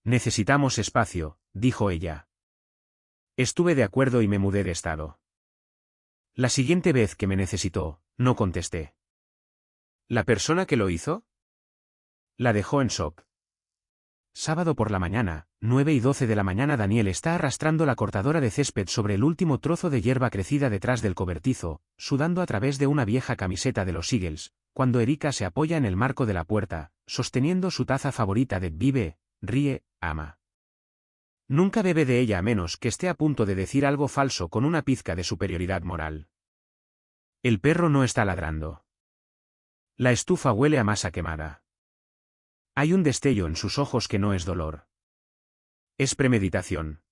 Necesitamos espacio, dijo ella. Estuve de acuerdo y me mudé de estado. La siguiente vez que me necesitó, no contesté. ¿La persona que lo hizo? La dejó en shock. Sábado por la mañana, 9:12 de la mañana. Daniel está arrastrando la cortadora de césped sobre el último trozo de hierba crecida detrás del cobertizo, sudando a través de una vieja camiseta de los Eagles, cuando Erika se apoya en el marco de la puerta, sosteniendo su taza favorita de vive, ríe, ama. Nunca bebe de ella a menos que esté a punto de decir algo falso con una pizca de superioridad moral. El perro no está ladrando. La estufa huele a masa quemada. Hay un destello en sus ojos que no es dolor. Es premeditación.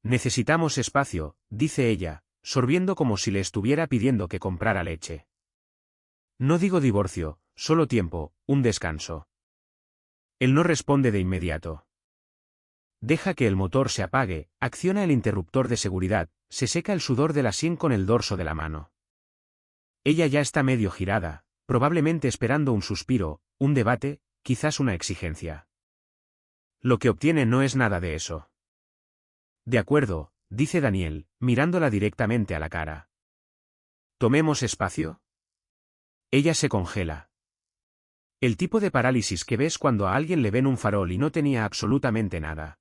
Necesitamos espacio, dice ella, sorbiendo como si le estuviera pidiendo que comprara leche. No digo divorcio, solo tiempo, un descanso. Él no responde de inmediato. Deja que el motor se apague, acciona el interruptor de seguridad, se seca el sudor de la sien con el dorso de la mano. Ella ya está medio girada, probablemente esperando un suspiro, un debate, quizás una exigencia. Lo que obtiene no es nada de eso. De acuerdo, dice Daniel, mirándola directamente a la cara. ¿Tomemos espacio? Ella se congela. El tipo de parálisis que ves cuando a alguien le ven un farol y no tenía absolutamente nada.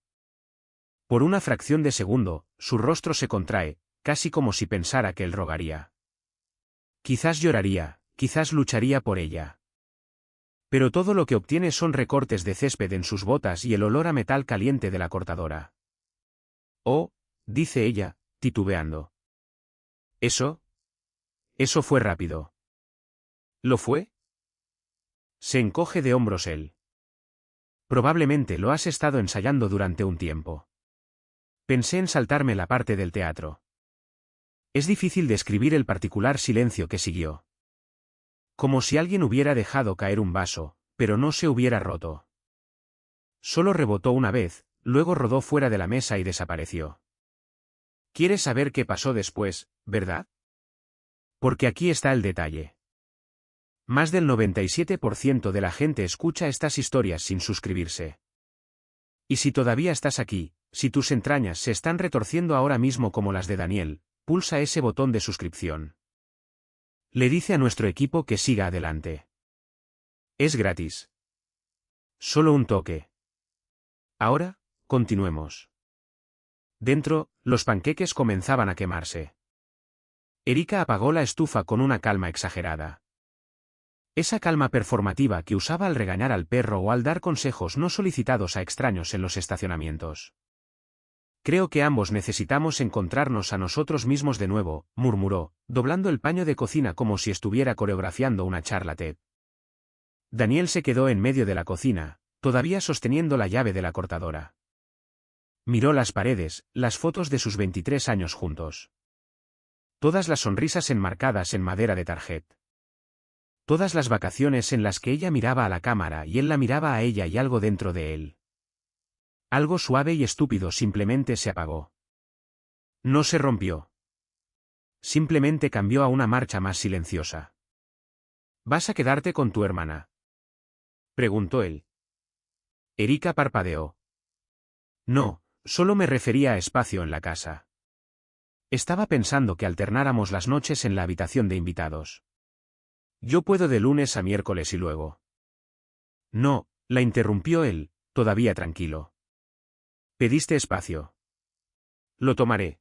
Por una fracción de segundo, su rostro se contrae, casi como si pensara que él rogaría. Quizás lloraría, quizás lucharía por ella. Pero todo lo que obtiene son recortes de césped en sus botas y el olor a metal caliente de la cortadora. Oh, dice ella, titubeando. ¿Eso? Eso fue rápido. ¿Lo fue? Se encoge de hombros él. Probablemente lo has estado ensayando durante un tiempo. Pensé en saltarme la parte del teatro. Es difícil describir el particular silencio que siguió. Como si alguien hubiera dejado caer un vaso, pero no se hubiera roto. Solo rebotó una vez, luego rodó fuera de la mesa y desapareció. ¿Quieres saber qué pasó después, verdad? Porque aquí está el detalle. Más del 97% de la gente escucha estas historias sin suscribirse. Y si todavía estás aquí, si tus entrañas se están retorciendo ahora mismo como las de Daniel, pulsa ese botón de suscripción. Le dice a nuestro equipo que siga adelante. Es gratis. Solo un toque. Ahora, continuemos. Dentro, los panqueques comenzaban a quemarse. Erika apagó la estufa con una calma exagerada. Esa calma performativa que usaba al regañar al perro o al dar consejos no solicitados a extraños en los estacionamientos. Creo que ambos necesitamos encontrarnos a nosotros mismos de nuevo, murmuró, doblando el paño de cocina como si estuviera coreografiando una charla TED. Daniel se quedó en medio de la cocina, todavía sosteniendo la llave de la cortadora. Miró las paredes, las fotos de sus 23 años juntos. Todas las sonrisas enmarcadas en madera de tarjet. Todas las vacaciones en las que ella miraba a la cámara y él la miraba a ella y algo dentro de él. Algo suave y estúpido simplemente se apagó. No se rompió. Simplemente cambió a una marcha más silenciosa. ¿Vas a quedarte con tu hermana?, preguntó él. Erika parpadeó. No, solo me refería a espacio en la casa. Estaba pensando que alternáramos las noches en la habitación de invitados. Yo puedo de lunes a miércoles y luego. No, la interrumpió él, todavía tranquilo. Pediste espacio. Lo tomaré.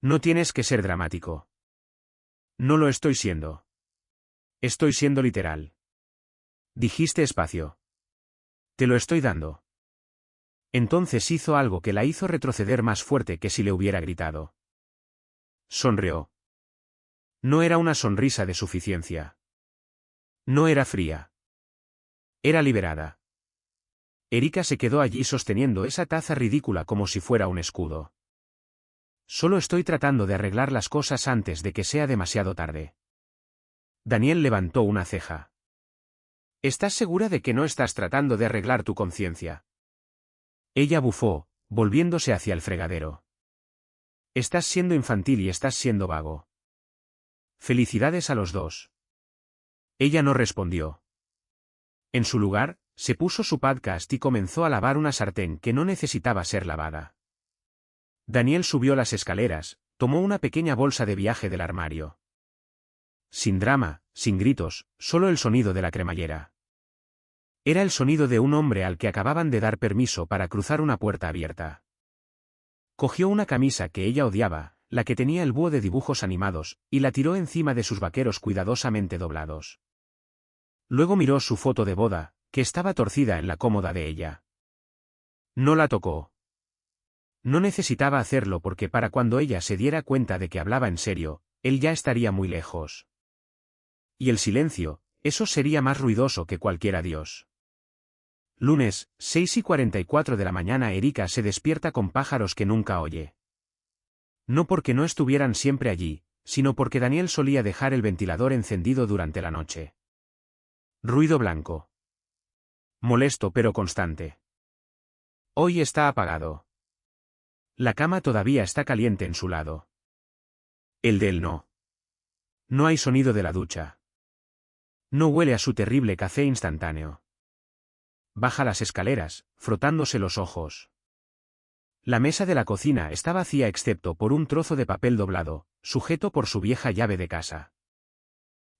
No tienes que ser dramático. No lo estoy siendo. Estoy siendo literal. Dijiste espacio. Te lo estoy dando. Entonces hizo algo que la hizo retroceder más fuerte que si le hubiera gritado. Sonrió. No era una sonrisa de suficiencia. No era fría. Era liberada. Erika se quedó allí sosteniendo esa taza ridícula como si fuera un escudo. Solo estoy tratando de arreglar las cosas antes de que sea demasiado tarde. Daniel levantó una ceja. ¿Estás segura de que no estás tratando de arreglar tu conciencia? Ella bufó, volviéndose hacia el fregadero. Estás siendo infantil y estás siendo vago. Felicidades a los dos. Ella no respondió. En su lugar, Se puso su podcast y comenzó a lavar una sartén que no necesitaba ser lavada. Daniel subió las escaleras, tomó una pequeña bolsa de viaje del armario. Sin drama, sin gritos, solo el sonido de la cremallera. Era el sonido de un hombre al que acababan de dar permiso para cruzar una puerta abierta. Cogió una camisa que ella odiaba, la que tenía el búho de dibujos animados, y la tiró encima de sus vaqueros cuidadosamente doblados. Luego miró su foto de boda, que estaba torcida en la cómoda de ella. No la tocó. No necesitaba hacerlo porque para cuando ella se diera cuenta de que hablaba en serio, él ya estaría muy lejos. Y el silencio, eso sería más ruidoso que cualquier adiós. Lunes, 6:44 de la mañana. Erika se despierta con pájaros que nunca oye. No porque no estuvieran siempre allí, sino porque Daniel solía dejar el ventilador encendido durante la noche. Ruido blanco. Molesto pero constante. Hoy está apagado. La cama todavía está caliente en su lado. El de él no. No hay sonido de la ducha. No huele a su terrible café instantáneo. Baja las escaleras, frotándose los ojos. La mesa de la cocina está vacía excepto por un trozo de papel doblado, sujeto por su vieja llave de casa.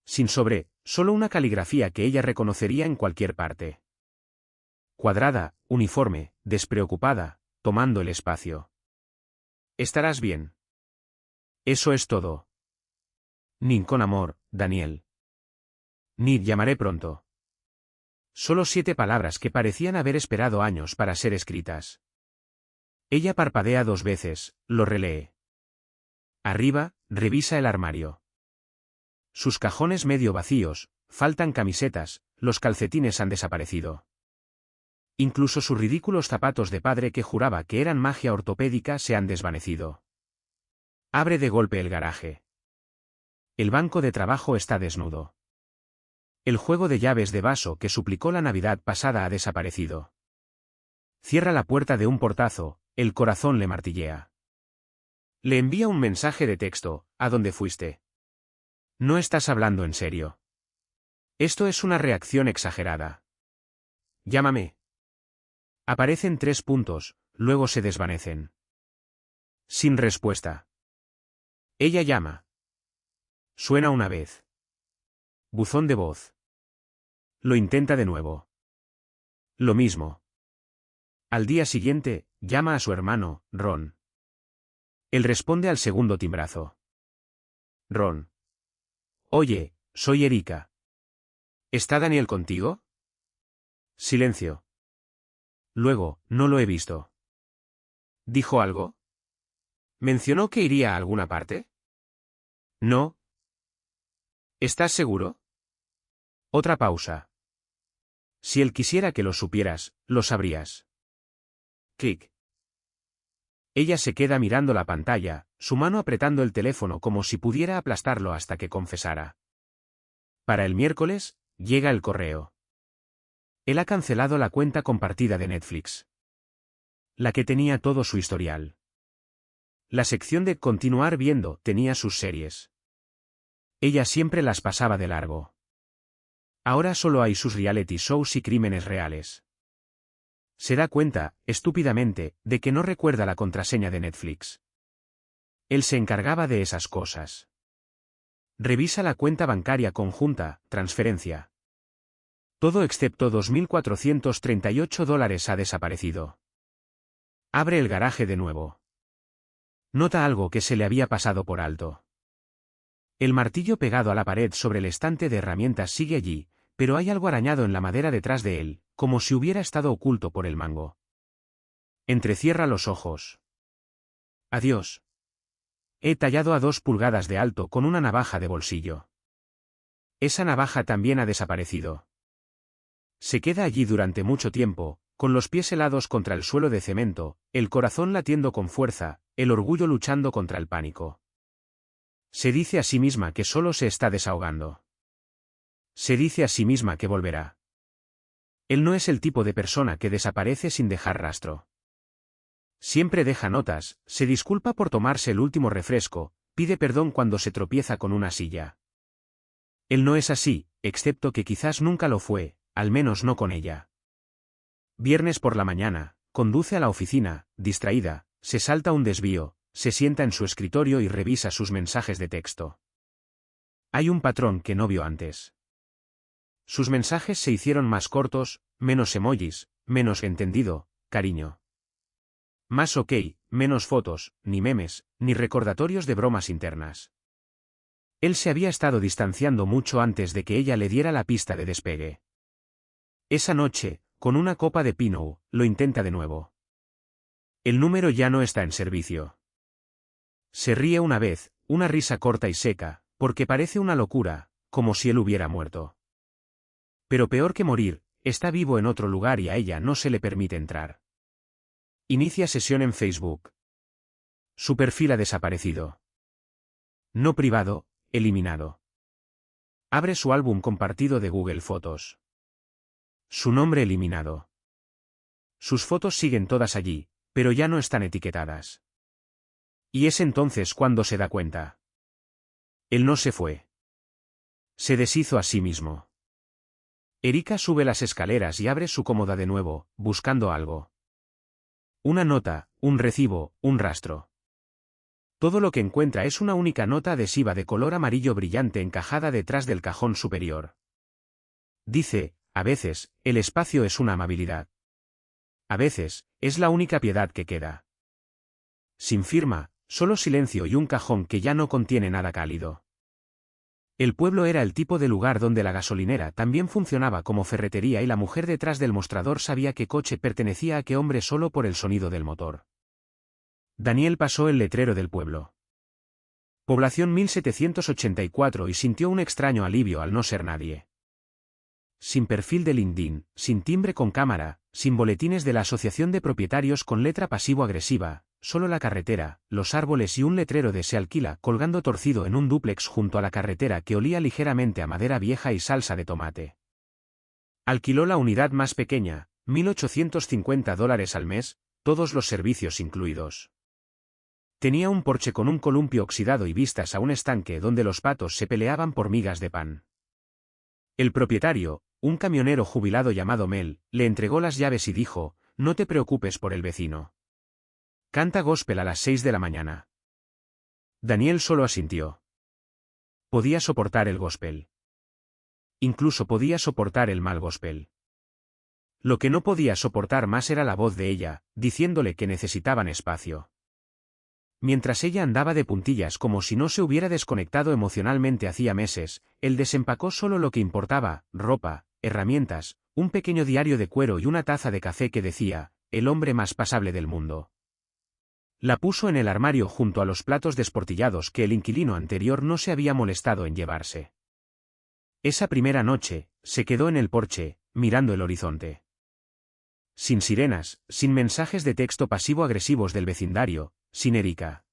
Sin sobre, solo una caligrafía que ella reconocería en cualquier parte. Cuadrada, uniforme, despreocupada, tomando el espacio. Estarás bien. Eso es todo. Ni con amor, Daniel. Ni llamaré pronto. Solo 7 palabras que parecían haber esperado años para ser escritas. Ella parpadea 2 veces, lo relee. Arriba, revisa el armario. Sus cajones medio vacíos, faltan camisetas, los calcetines han desaparecido. Incluso sus ridículos zapatos de padre que juraba que eran magia ortopédica se han desvanecido. Abre de golpe el garaje. El banco de trabajo está desnudo. El juego de llaves de vaso que suplicó la Navidad pasada ha desaparecido. Cierra la puerta de un portazo, el corazón le martillea. Le envía un mensaje de texto, ¿a dónde fuiste? No estás hablando en serio. Esto es una reacción exagerada. Llámame. Aparecen 3 puntos, luego se desvanecen. Sin respuesta. Ella llama. Suena una vez. Buzón de voz. Lo intenta de nuevo. Lo mismo. Al día siguiente, llama a su hermano, Ron. Él responde al segundo timbrazo. Ron. Oye, soy Erika. ¿Está Daniel contigo? Silencio. Luego, no lo he visto. ¿Dijo algo? ¿Mencionó que iría a alguna parte? No. ¿Estás seguro? Otra pausa. Si él quisiera que lo supieras, lo sabrías. Clic. Ella se queda mirando la pantalla, su mano apretando el teléfono como si pudiera aplastarlo hasta que confesara. Para el miércoles, llega el correo. Él ha cancelado la cuenta compartida de Netflix. La que tenía todo su historial. La sección de continuar viendo tenía sus series. Ella siempre las pasaba de largo. Ahora solo hay sus reality shows y crímenes reales. Se da cuenta, estúpidamente, de que no recuerda la contraseña de Netflix. Él se encargaba de esas cosas. Revisa la cuenta bancaria conjunta, transferencia. Todo excepto $2.438 ha desaparecido. Abre el garaje de nuevo. Nota algo que se le había pasado por alto. El martillo pegado a la pared sobre el estante de herramientas sigue allí, pero hay algo arañado en la madera detrás de él, como si hubiera estado oculto por el mango. Entrecierra los ojos. Adiós. He tallado a 2 pulgadas de alto con una navaja de bolsillo. Esa navaja también ha desaparecido. Se queda allí durante mucho tiempo, con los pies helados contra el suelo de cemento, el corazón latiendo con fuerza, el orgullo luchando contra el pánico. Se dice a sí misma que solo se está desahogando. Se dice a sí misma que volverá. Él no es el tipo de persona que desaparece sin dejar rastro. Siempre deja notas, se disculpa por tomarse el último refresco, pide perdón cuando se tropieza con una silla. Él no es así, excepto que quizás nunca lo fue, al menos no con ella. Viernes por la mañana, conduce a la oficina, distraída, se salta un desvío, se sienta en su escritorio y revisa sus mensajes de texto. Hay un patrón que no vio antes. Sus mensajes se hicieron más cortos, menos emojis, menos entendido, cariño. Más ok, menos fotos, ni memes, ni recordatorios de bromas internas. Él se había estado distanciando mucho antes de que ella le diera la pista de despegue. Esa noche, con una copa de Pinot, lo intenta de nuevo. El número ya no está en servicio. Se ríe una vez, una risa corta y seca, porque parece una locura, como si él hubiera muerto. Pero peor que morir, está vivo en otro lugar y a ella no se le permite entrar. Inicia sesión en Facebook. Su perfil ha desaparecido. No privado, eliminado. Abre su álbum compartido de Google Fotos. Su nombre eliminado. Sus fotos siguen todas allí, pero ya no están etiquetadas. Y es entonces cuando se da cuenta. Él no se fue. Se deshizo a sí mismo. Erika sube las escaleras y abre su cómoda de nuevo, buscando algo. Una nota, un recibo, un rastro. Todo lo que encuentra es una única nota adhesiva de color amarillo brillante encajada detrás del cajón superior. Dice, a veces, el espacio es una amabilidad. A veces, es la única piedad que queda. Sin firma, solo silencio y un cajón que ya no contiene nada cálido. El pueblo era el tipo de lugar donde la gasolinera también funcionaba como ferretería y la mujer detrás del mostrador sabía qué coche pertenecía a qué hombre solo por el sonido del motor. Daniel pasó el letrero del pueblo. Población 1784 y sintió un extraño alivio al no ser nadie. Sin perfil de LinkedIn, sin timbre con cámara, sin boletines de la Asociación de Propietarios con letra pasivo-agresiva, solo la carretera, los árboles y un letrero de se alquila colgando torcido en un dúplex junto a la carretera que olía ligeramente a madera vieja y salsa de tomate. Alquiló la unidad más pequeña, $1.850 al mes, todos los servicios incluidos. Tenía un porche con un columpio oxidado y vistas a un estanque donde los patos se peleaban por migas de pan. El propietario, un camionero jubilado llamado Mel, le entregó las llaves y dijo, no te preocupes por el vecino. Canta gospel a las 6 de la mañana. Daniel solo asintió. Podía soportar el gospel. Incluso podía soportar el mal gospel. Lo que no podía soportar más era la voz de ella, diciéndole que necesitaban espacio. Mientras ella andaba de puntillas como si no se hubiera desconectado emocionalmente hacía meses, él desempacó solo lo que importaba, ropa, herramientas, un pequeño diario de cuero y una taza de café que decía, el hombre más pasable del mundo. La puso en el armario junto a los platos desportillados que el inquilino anterior no se había molestado en llevarse. Esa primera noche, se quedó en el porche, mirando el horizonte. Sin sirenas, sin mensajes de texto pasivo-agresivos del vecindario, sin Erika.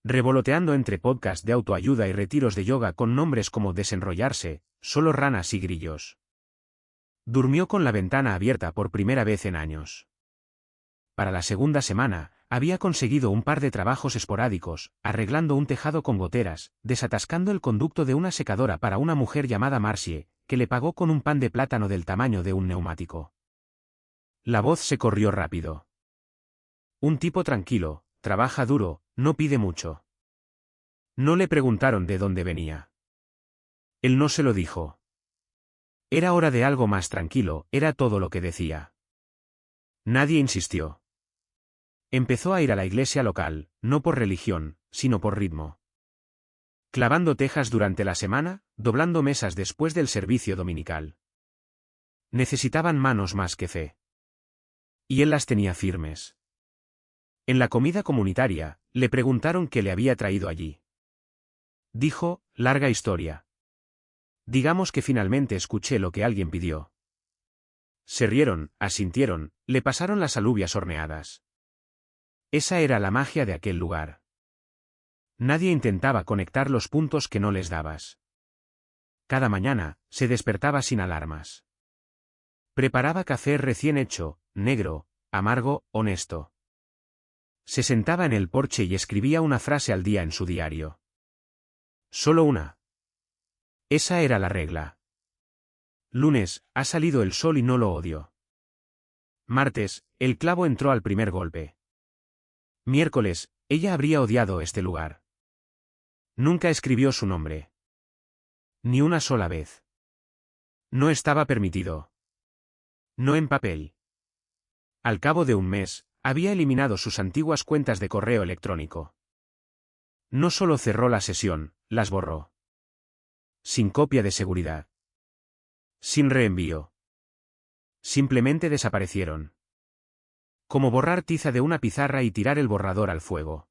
Revoloteando entre podcasts de autoayuda y retiros de yoga con nombres como desenrollarse, solo ranas y grillos. Durmió con la ventana abierta por primera vez en años. Para la segunda semana, había conseguido un par de trabajos esporádicos, arreglando un tejado con goteras, desatascando el conducto de una secadora para una mujer llamada Marcie, que le pagó con un pan de plátano del tamaño de un neumático. La voz se corrió rápido. Un tipo tranquilo, trabaja duro, no pide mucho. No le preguntaron de dónde venía. Él no se lo dijo. Era hora de algo más tranquilo, era todo lo que decía. Nadie insistió. Empezó a ir a la iglesia local, no por religión, sino por ritmo. Clavando tejas durante la semana, doblando mesas después del servicio dominical. Necesitaban manos más que fe. Y él las tenía firmes. En la comida comunitaria, le preguntaron qué le había traído allí. Dijo, larga historia. Digamos que finalmente escuché lo que alguien pidió. Se rieron, asintieron, le pasaron las alubias horneadas. Esa era la magia de aquel lugar. Nadie intentaba conectar los puntos que no les dabas. Cada mañana, se despertaba sin alarmas. Preparaba café recién hecho, negro, amargo, honesto. Se sentaba en el porche y escribía una frase al día en su diario. Solo una. Esa era la regla. Lunes, ha salido el sol y no lo odio. Martes, el clavo entró al primer golpe. Miércoles, ella habría odiado este lugar. Nunca escribió su nombre. Ni una sola vez. No estaba permitido. No en papel. Al cabo de un mes, había eliminado sus antiguas cuentas de correo electrónico. No solo cerró la sesión, las borró. Sin copia de seguridad. Sin reenvío. Simplemente desaparecieron. Como borrar tiza de una pizarra y tirar el borrador al fuego.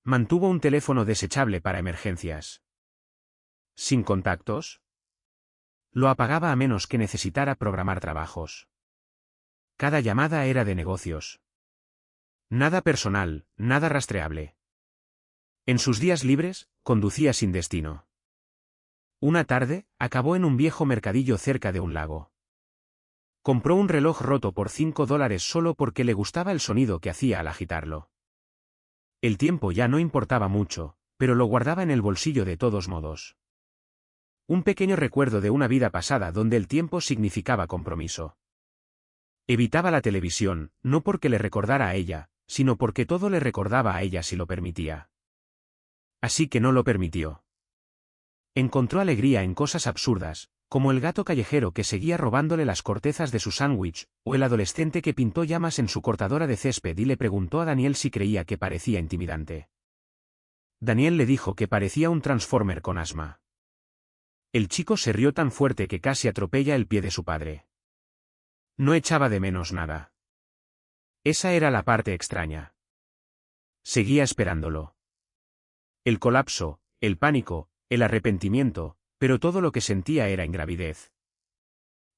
Mantuvo un teléfono desechable para emergencias. ¿Sin contactos? Lo apagaba a menos que necesitara programar trabajos. Cada llamada era de negocios. Nada personal, nada rastreable. En sus días libres, conducía sin destino. Una tarde, acabó en un viejo mercadillo cerca de un lago. Compró un reloj roto por $5 solo porque le gustaba el sonido que hacía al agitarlo. El tiempo ya no importaba mucho, pero lo guardaba en el bolsillo de todos modos. Un pequeño recuerdo de una vida pasada donde el tiempo significaba compromiso. Evitaba la televisión, no porque le recordara a ella, sino porque todo le recordaba a ella si lo permitía. Así que no lo permitió. Encontró alegría en cosas absurdas, como el gato callejero que seguía robándole las cortezas de su sándwich, o el adolescente que pintó llamas en su cortadora de césped y le preguntó a Daniel si creía que parecía intimidante. Daniel le dijo que parecía un Transformer con asma. El chico se rió tan fuerte que casi atropella el pie de su padre. No echaba de menos nada. Esa era la parte extraña. Seguía esperándolo. El colapso, el pánico, el arrepentimiento, pero todo lo que sentía era ingravidez.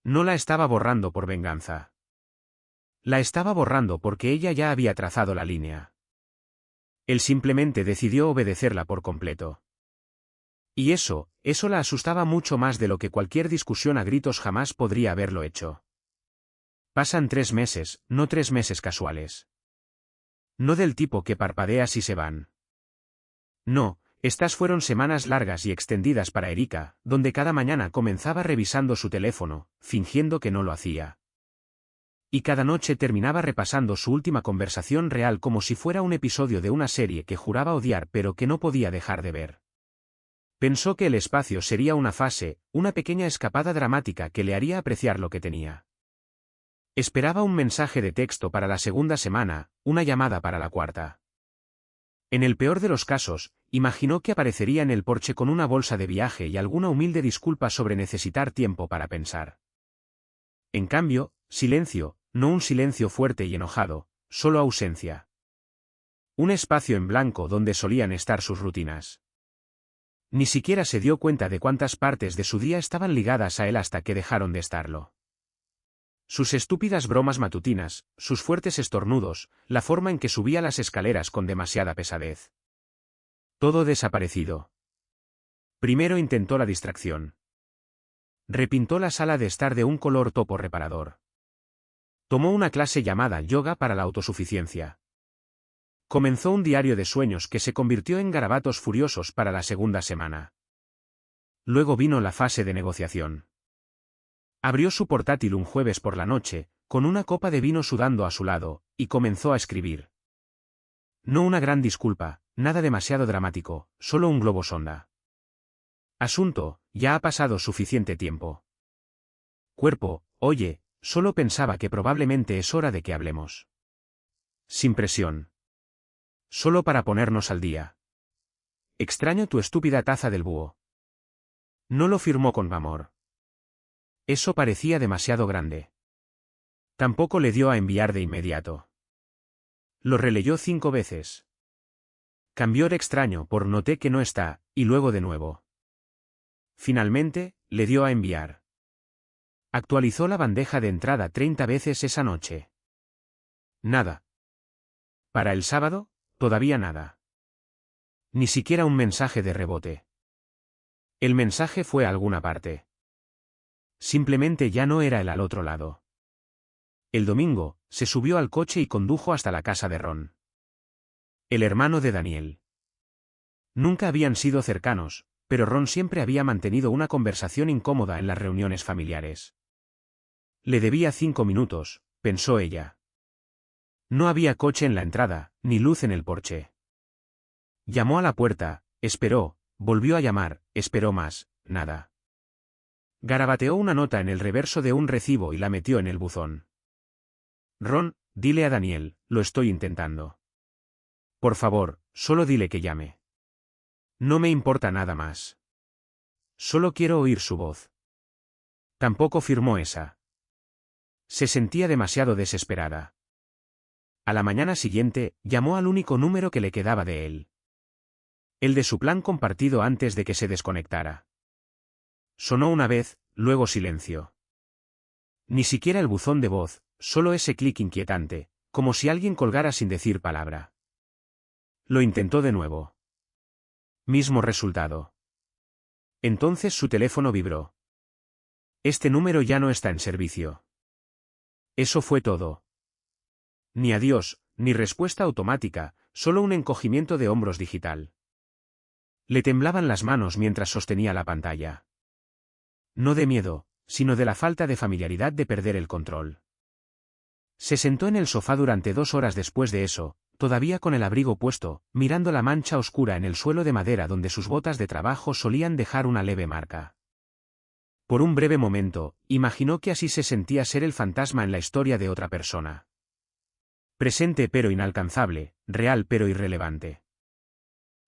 No la estaba borrando por venganza. La estaba borrando porque ella ya había trazado la línea. Él simplemente decidió obedecerla por completo. Y eso la asustaba mucho más de lo que cualquier discusión a gritos jamás podría haberlo hecho. Pasan 3 meses, no 3 meses casuales. No del tipo que parpadeas y se van. No, estas fueron semanas largas y extendidas para Erika, donde cada mañana comenzaba revisando su teléfono, fingiendo que no lo hacía. Y cada noche terminaba repasando su última conversación real como si fuera un episodio de una serie que juraba odiar pero que no podía dejar de ver. Pensó que el espacio sería una fase, una pequeña escapada dramática que le haría apreciar lo que tenía. Esperaba un mensaje de texto para la segunda semana, una llamada para la cuarta. En el peor de los casos, imaginó que aparecería en el porche con una bolsa de viaje y alguna humilde disculpa sobre necesitar tiempo para pensar. En cambio, silencio, no un silencio fuerte y enojado, solo ausencia. Un espacio en blanco donde solían estar sus rutinas. Ni siquiera se dio cuenta de cuántas partes de su día estaban ligadas a él hasta que dejaron de estarlo. Sus estúpidas bromas matutinas, sus fuertes estornudos, la forma en que subía las escaleras con demasiada pesadez. Todo desaparecido. Primero intentó la distracción. Repintó la sala de estar de un color topo reparador. Tomó una clase llamada yoga para la autosuficiencia. Comenzó un diario de sueños que se convirtió en garabatos furiosos para la segunda semana. Luego vino la fase de negociación. Abrió su portátil un jueves por la noche, con una copa de vino sudando a su lado, y comenzó a escribir. No una gran disculpa, nada demasiado dramático, solo un globo sonda. Asunto, ya ha pasado suficiente tiempo. Cuerpo, oye, solo pensaba que probablemente es hora de que hablemos. Sin presión. Solo para ponernos al día. Extraño tu estúpida taza del búho. No lo firmó con amor. Eso parecía demasiado grande. Tampoco le dio a enviar de inmediato. Lo releyó 5 veces. Cambió de extraño por noté que no está, y luego de nuevo. Finalmente, le dio a enviar. Actualizó la bandeja de entrada 30 veces esa noche. Nada. Para el sábado, todavía nada. Ni siquiera un mensaje de rebote. El mensaje fue a alguna parte. Simplemente ya no era él al otro lado. El domingo, se subió al coche y condujo hasta la casa de Ron. El hermano de Daniel. Nunca habían sido cercanos, pero Ron siempre había mantenido una conversación incómoda en las reuniones familiares. Le debía 5 minutos, pensó ella. No había coche en la entrada, ni luz en el porche. Llamó a la puerta, esperó, volvió a llamar, esperó más, nada. Garabateó una nota en el reverso de un recibo y la metió en el buzón. Ron, dile a Daniel, lo estoy intentando. Por favor, solo dile que llame. No me importa nada más. Solo quiero oír su voz. Tampoco firmó esa. Se sentía demasiado desesperada. A la mañana siguiente, llamó al único número que le quedaba de él. El de su plan compartido antes de que se desconectara. Sonó una vez, luego silencio. Ni siquiera el buzón de voz, solo ese clic inquietante, como si alguien colgara sin decir palabra. Lo intentó de nuevo. Mismo resultado. Entonces su teléfono vibró. Este número ya no está en servicio. Eso fue todo. Ni adiós, ni respuesta automática, solo un encogimiento de hombros digital. Le temblaban las manos mientras sostenía la pantalla. No de miedo, sino de la falta de familiaridad de perder el control. Se sentó en el sofá durante 2 horas después de eso, todavía con el abrigo puesto, mirando la mancha oscura en el suelo de madera donde sus botas de trabajo solían dejar una leve marca. Por un breve momento, imaginó que así se sentía ser el fantasma en la historia de otra persona. Presente pero inalcanzable, real pero irrelevante.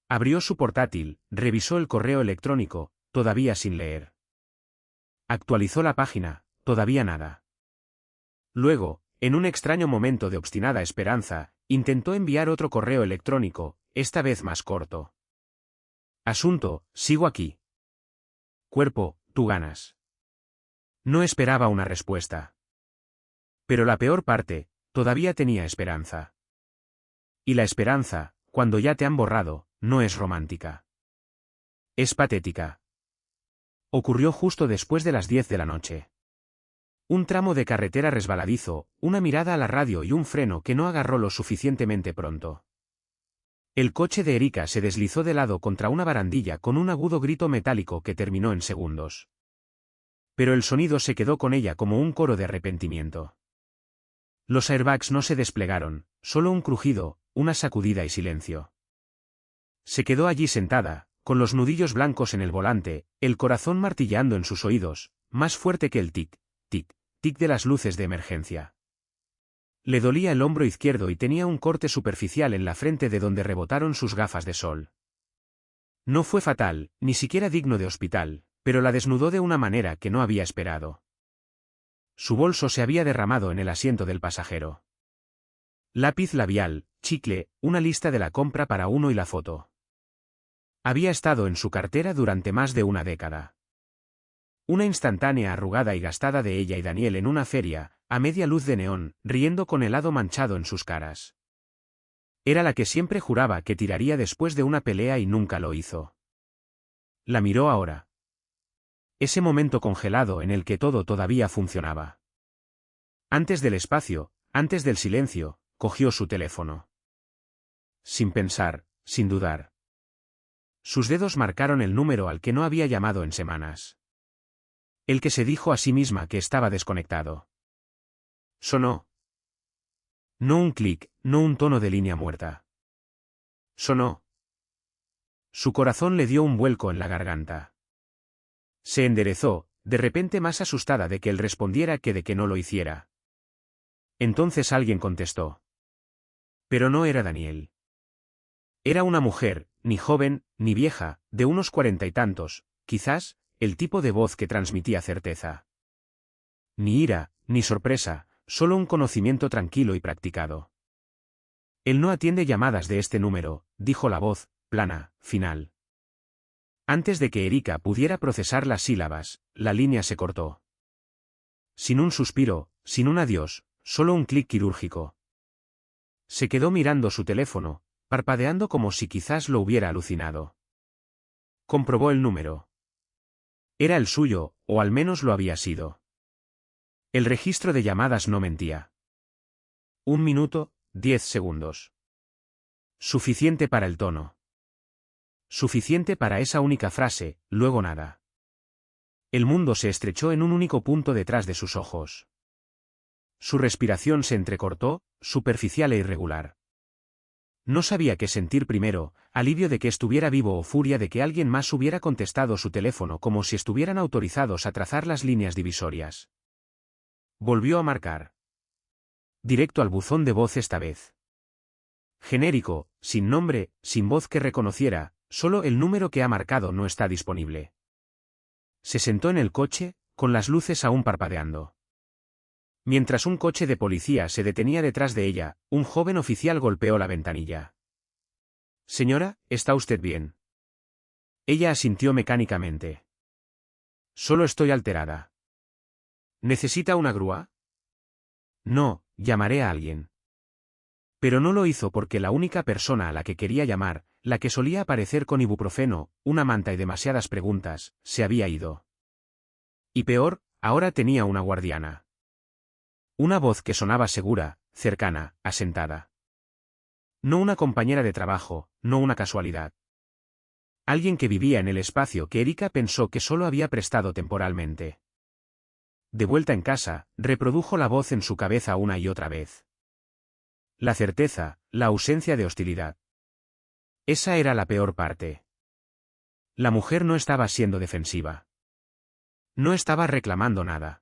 Abrió su portátil, revisó el correo electrónico, todavía sin leer. Actualizó la página, todavía nada. Luego, en un extraño momento de obstinada esperanza, intentó enviar otro correo electrónico, esta vez más corto. Asunto, sigo aquí. Cuerpo, tú ganas. No esperaba una respuesta. Pero la peor parte, todavía tenía esperanza. Y la esperanza, cuando ya te han borrado, no es romántica. Es patética. Ocurrió justo después de las 10 de la noche. Un tramo de carretera resbaladizo, una mirada a la radio y un freno que no agarró lo suficientemente pronto. El coche de Erika se deslizó de lado contra una barandilla con un agudo grito metálico que terminó en segundos. Pero el sonido se quedó con ella como un coro de arrepentimiento. Los airbags no se desplegaron, solo un crujido, una sacudida y silencio. Se quedó allí sentada, con los nudillos blancos en el volante, el corazón martilleando en sus oídos, más fuerte que el tic, tic, tic de las luces de emergencia. Le dolía el hombro izquierdo y tenía un corte superficial en la frente de donde rebotaron sus gafas de sol. No fue fatal, ni siquiera digno de hospital, pero la desnudó de una manera que no había esperado. Su bolso se había derramado en el asiento del pasajero. Lápiz labial, chicle, una lista de la compra para uno y la foto. Había estado en su cartera durante más de una década. Una instantánea arrugada y gastada de ella y Daniel en una feria, a media luz de neón, riendo con helado manchado en sus caras. Era la que siempre juraba que tiraría después de una pelea y nunca lo hizo. La miró ahora. Ese momento congelado en el que todo todavía funcionaba. Antes del espacio, antes del silencio, cogió su teléfono. Sin pensar, sin dudar. Sus dedos marcaron el número al que no había llamado en semanas. El que se dijo a sí misma que estaba desconectado. Sonó. No un clic, no un tono de línea muerta. Sonó. Su corazón le dio un vuelco en la garganta. Se enderezó, de repente más asustada de que él respondiera que de que no lo hiciera. Entonces alguien contestó. Pero no era Daniel. Era una mujer, ni joven, ni vieja, de unos 40 y tantos, quizás, el tipo de voz que transmitía certeza. Ni ira, ni sorpresa, solo un conocimiento tranquilo y practicado. Él no atiende llamadas de este número, dijo la voz, plana, final. Antes de que Erika pudiera procesar las sílabas, la línea se cortó. Sin un suspiro, sin un adiós, solo un clic quirúrgico. Se quedó mirando su teléfono, parpadeando como si quizás lo hubiera alucinado. Comprobó el número. Era el suyo, o al menos lo había sido. El registro de llamadas no mentía. 1 minuto, 10 segundos. Suficiente para el tono. Suficiente para esa única frase, luego nada. El mundo se estrechó en un único punto detrás de sus ojos. Su respiración se entrecortó, superficial e irregular. No sabía qué sentir primero, alivio de que estuviera vivo o furia de que alguien más hubiera contestado su teléfono como si estuvieran autorizados a trazar las líneas divisorias. Volvió a marcar. Directo al buzón de voz esta vez. Genérico, sin nombre, sin voz que reconociera, solo el número que ha marcado no está disponible. Se sentó en el coche, con las luces aún parpadeando. Mientras un coche de policía se detenía detrás de ella, un joven oficial golpeó la ventanilla. «Señora, ¿está usted bien?» Ella asintió mecánicamente. «Solo estoy alterada». «¿Necesita una grúa?» «No, llamaré a alguien». Pero no lo hizo porque la única persona a la que quería llamar, la que solía aparecer con ibuprofeno, una manta y demasiadas preguntas, se había ido. Y peor, ahora tenía una guardiana. Una voz que sonaba segura, cercana, asentada. No una compañera de trabajo, no una casualidad. Alguien que vivía en el espacio que Erika pensó que solo había prestado temporalmente. De vuelta en casa, reprodujo la voz en su cabeza una y otra vez. La certeza, la ausencia de hostilidad. Esa era la peor parte. La mujer no estaba siendo defensiva. No estaba reclamando nada.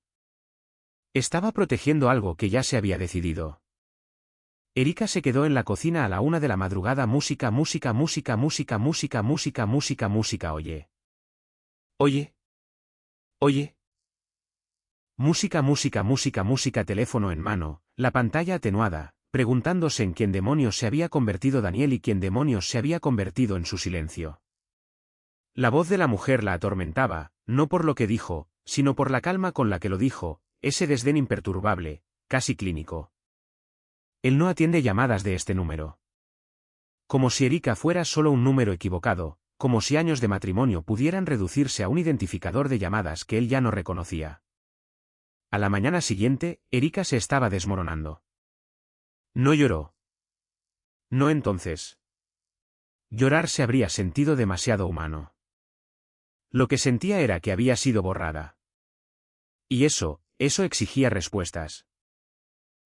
Estaba protegiendo algo que ya se había decidido. Erika se quedó en la cocina a la 1 de la madrugada. Música, música, música, música, música, música, música, música. Oye. Oye. Oye. Música, música, música, música. Teléfono en mano, la pantalla atenuada, preguntándose en quién demonios se había convertido Daniel y quién demonios se había convertido en su silencio. La voz de la mujer la atormentaba, no por lo que dijo, sino por la calma con la que lo dijo, ese desdén imperturbable, casi clínico. Él no atiende llamadas de este número. Como si Erika fuera solo un número equivocado, como si años de matrimonio pudieran reducirse a un identificador de llamadas que él ya no reconocía. A la mañana siguiente, Erika se estaba desmoronando. No lloró. No entonces. Llorar se habría sentido demasiado humano. Lo que sentía era que había sido borrada. Y eso exigía respuestas.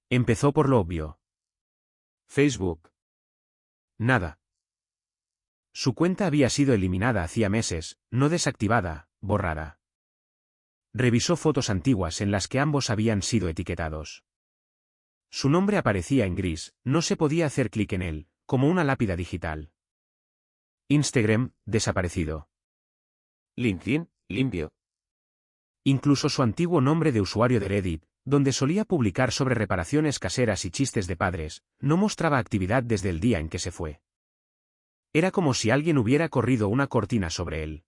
Empezó por lo obvio. Facebook. Nada. Su cuenta había sido eliminada hacía meses, no desactivada, borrada. Revisó fotos antiguas en las que ambos habían sido etiquetados. Su nombre aparecía en gris, no se podía hacer clic en él, como una lápida digital. Instagram, desaparecido. LinkedIn, limpio. Incluso su antiguo nombre de usuario de Reddit, donde solía publicar sobre reparaciones caseras y chistes de padres, no mostraba actividad desde el día en que se fue. Era como si alguien hubiera corrido una cortina sobre él.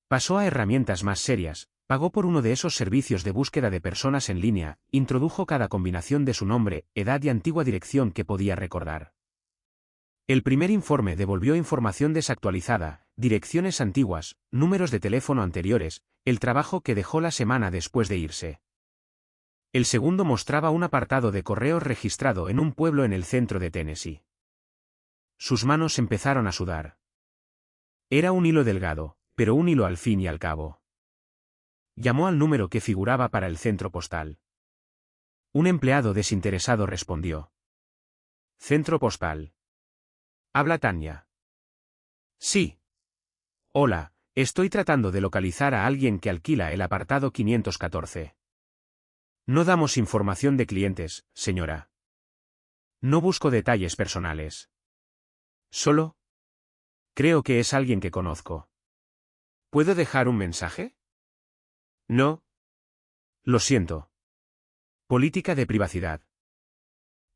Pasó a herramientas más serias, pagó por uno de esos servicios de búsqueda de personas en línea, introdujo cada combinación de su nombre, edad y antigua dirección que podía recordar. El primer informe devolvió información desactualizada, direcciones antiguas, números de teléfono anteriores, el trabajo que dejó la semana después de irse. El segundo mostraba un apartado de correos registrado en un pueblo en el centro de Tennessee. Sus manos empezaron a sudar. Era un hilo delgado, pero un hilo al fin y al cabo. Llamó al número que figuraba para el centro postal. Un empleado desinteresado respondió. Centro postal. Habla Tania. Sí. Hola, estoy tratando de localizar a alguien que alquila el apartado 514. No damos información de clientes, señora. No busco detalles personales. Solo. Creo que es alguien que conozco. ¿Puedo dejar un mensaje? No. Lo siento. Política de privacidad.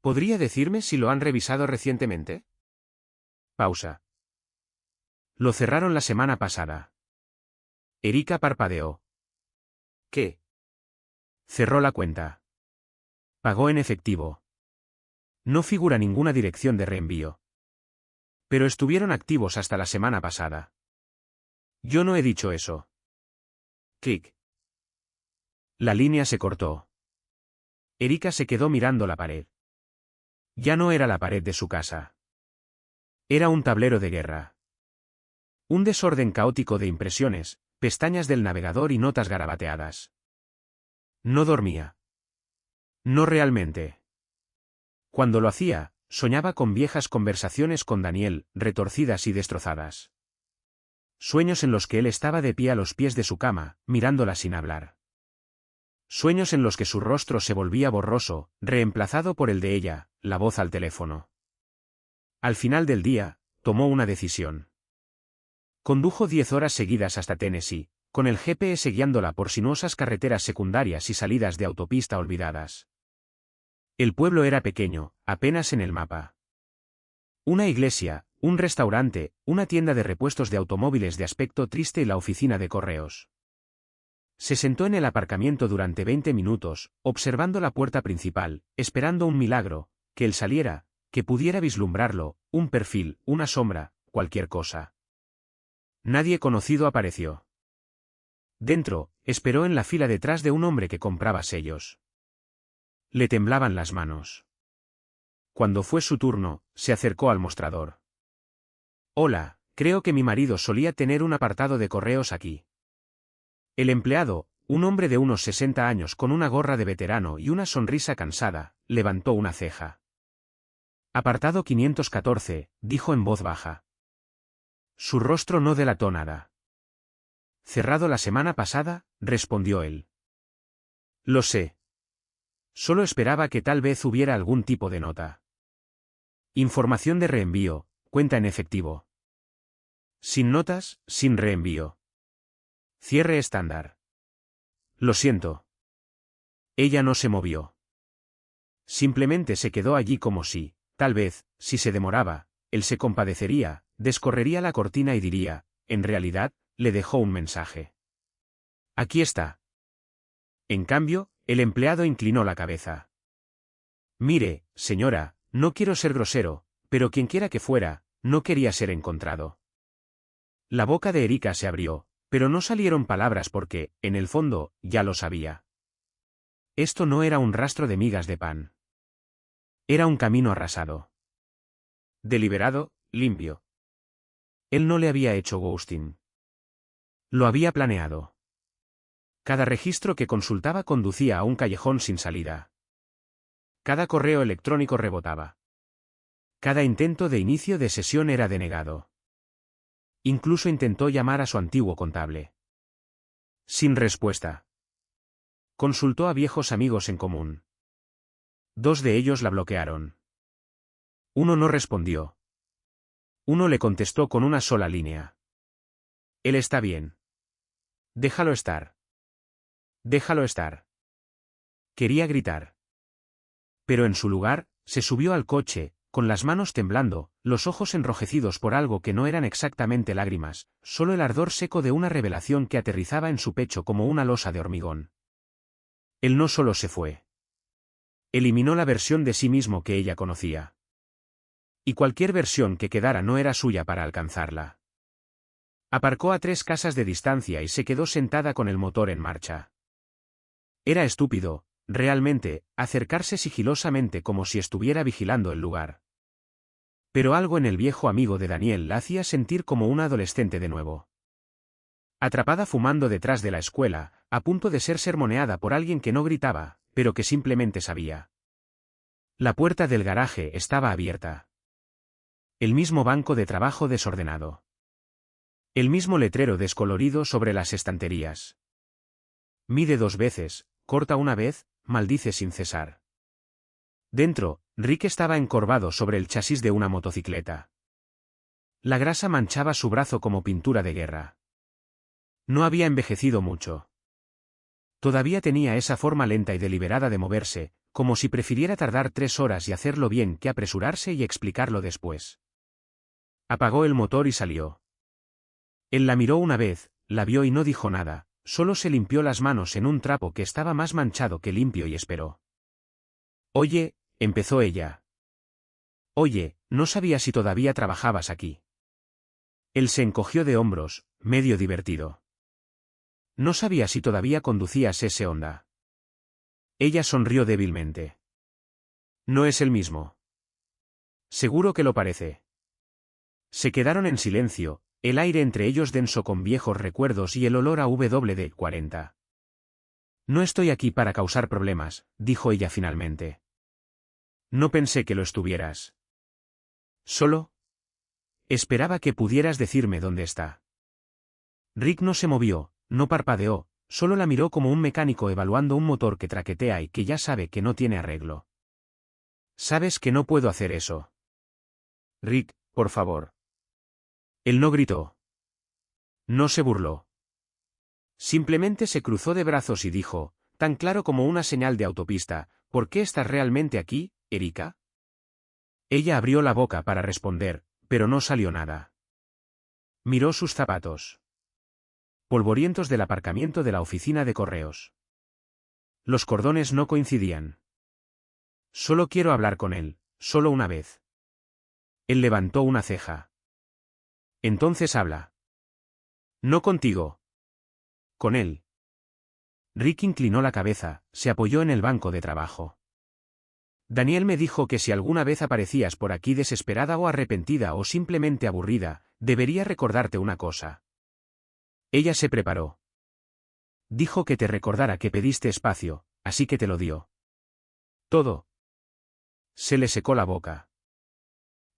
¿Podría decirme si lo han revisado recientemente? Pausa. Lo cerraron la semana pasada. Erika parpadeó. ¿Qué? Cerró la cuenta. Pagó en efectivo. No figura ninguna dirección de reenvío. Pero estuvieron activos hasta la semana pasada. Yo no he dicho eso. Clic. La línea se cortó. Erika se quedó mirando la pared. Ya no era la pared de su casa. Era un tablero de guerra. Un desorden caótico de impresiones, pestañas del navegador y notas garabateadas. No dormía. No realmente. Cuando lo hacía, soñaba con viejas conversaciones con Daniel, retorcidas y destrozadas. Sueños en los que él estaba de pie a los pies de su cama, mirándola sin hablar. Sueños en los que su rostro se volvía borroso, reemplazado por el de ella, la voz al teléfono. Al final del día, tomó una decisión. Condujo 10 horas seguidas hasta Tennessee, con el GPS guiándola por sinuosas carreteras secundarias y salidas de autopista olvidadas. El pueblo era pequeño, apenas en el mapa. Una iglesia, un restaurante, una tienda de repuestos de automóviles de aspecto triste y la oficina de correos. Se sentó en el aparcamiento durante 20 minutos, observando la puerta principal, esperando un milagro, que él saliera, que pudiera vislumbrarlo, un perfil, una sombra, cualquier cosa. Nadie conocido apareció. Dentro, esperó en la fila detrás de un hombre que compraba sellos. Le temblaban las manos. Cuando fue su turno, se acercó al mostrador. Hola, creo que mi marido solía tener un apartado de correos aquí. El empleado, un hombre de unos 60 años con una gorra de veterano y una sonrisa cansada, levantó una ceja. Apartado 514, dijo en voz baja. Su rostro no delató nada. Cerrado la semana pasada, respondió él. Lo sé. Solo esperaba que tal vez hubiera algún tipo de nota. Información de reenvío, cuenta en efectivo. Sin notas, sin reenvío. Cierre estándar. Lo siento. Ella no se movió. Simplemente se quedó allí como si, tal vez, si se demoraba, él se compadecería, descorrería la cortina y diría, en realidad, le dejó un mensaje. Aquí está. En cambio, el empleado inclinó la cabeza. Mire, señora, no quiero ser grosero, pero quienquiera que fuera, no quería ser encontrado. La boca de Erika se abrió, pero no salieron palabras porque, en el fondo, ya lo sabía. Esto no era un rastro de migas de pan. Era un camino arrasado. Deliberado, limpio. Él no le había hecho ghosting. Lo había planeado. Cada registro que consultaba conducía a un callejón sin salida. Cada correo electrónico rebotaba. Cada intento de inicio de sesión era denegado. Incluso intentó llamar a su antiguo contable. Sin respuesta. Consultó a viejos amigos en común. 2 de ellos la bloquearon. Uno no respondió. Uno le contestó con una sola línea. Él está bien. Déjalo estar. Déjalo estar. Quería gritar. Pero en su lugar, se subió al coche, con las manos temblando, los ojos enrojecidos por algo que no eran exactamente lágrimas, solo el ardor seco de una revelación que aterrizaba en su pecho como una losa de hormigón. Él no solo se fue. Eliminó la versión de sí mismo que ella conocía. Y cualquier versión que quedara no era suya para alcanzarla. Aparcó a 3 casas de distancia y se quedó sentada con el motor en marcha. Era estúpido, realmente, acercarse sigilosamente como si estuviera vigilando el lugar. Pero algo en el viejo amigo de Daniel la hacía sentir como una adolescente de nuevo. Atrapada fumando detrás de la escuela, a punto de ser sermoneada por alguien que no gritaba, pero que simplemente sabía. La puerta del garaje estaba abierta. El mismo banco de trabajo desordenado. El mismo letrero descolorido sobre las estanterías. Mide 2 veces, corta una vez, maldice sin cesar. Dentro, Rick estaba encorvado sobre el chasis de una motocicleta. La grasa manchaba su brazo como pintura de guerra. No había envejecido mucho. Todavía tenía esa forma lenta y deliberada de moverse, como si prefiriera tardar 3 horas y hacerlo bien que apresurarse y explicarlo después. Apagó el motor y salió. Él la miró una vez, la vio y no dijo nada, solo se limpió las manos en un trapo que estaba más manchado que limpio y esperó. Oye, empezó ella. Oye, no sabía si todavía trabajabas aquí. Él se encogió de hombros, medio divertido. No sabía si todavía conducías ese Honda. Ella sonrió débilmente. No es el mismo. Seguro que lo parece. Se quedaron en silencio, el aire entre ellos denso con viejos recuerdos y el olor a WD-40. No estoy aquí para causar problemas, dijo ella finalmente. No pensé que lo estuvieras. Solo esperaba que pudieras decirme dónde está. Rick no se movió, no parpadeó, solo la miró como un mecánico evaluando un motor que traquetea y que ya sabe que no tiene arreglo. Sabes que no puedo hacer eso. Rick, por favor. Él no gritó. No se burló. Simplemente se cruzó de brazos y dijo, tan claro como una señal de autopista, ¿por qué estás realmente aquí, Erika? Ella abrió la boca para responder, pero no salió nada. Miró sus zapatos. Polvorientos del aparcamiento de la oficina de correos. Los cordones no coincidían. Solo quiero hablar con él, solo una vez. Él levantó una ceja. Entonces habla. No contigo. Con él. Rick inclinó la cabeza, se apoyó en el banco de trabajo. Daniel me dijo que si alguna vez aparecías por aquí desesperada o arrepentida o simplemente aburrida, debería recordarte una cosa. Ella se preparó. Dijo que te recordara que pediste espacio, así que te lo dio. Todo. Se le secó la boca.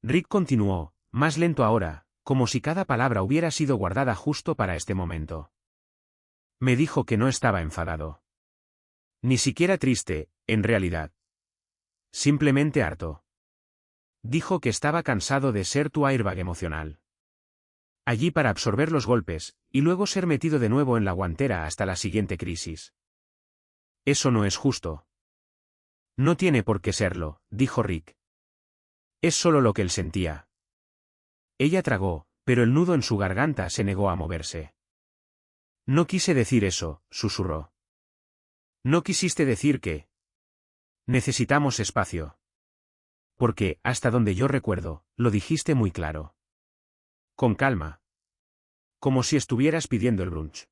Rick continuó, más lento ahora, como si cada palabra hubiera sido guardada justo para este momento. Me dijo que no estaba enfadado. Ni siquiera triste, en realidad. Simplemente harto. Dijo que estaba cansado de ser tu airbag emocional. Allí para absorber los golpes, y luego ser metido de nuevo en la guantera hasta la siguiente crisis. Eso no es justo. No tiene por qué serlo, dijo Rick. Es solo lo que él sentía. Ella tragó, pero el nudo en su garganta se negó a moverse. No quise decir eso, susurró. No quisiste decir que necesitamos espacio. Porque, hasta donde yo recuerdo, lo dijiste muy claro. Con calma. Como si estuvieras pidiendo el brunch.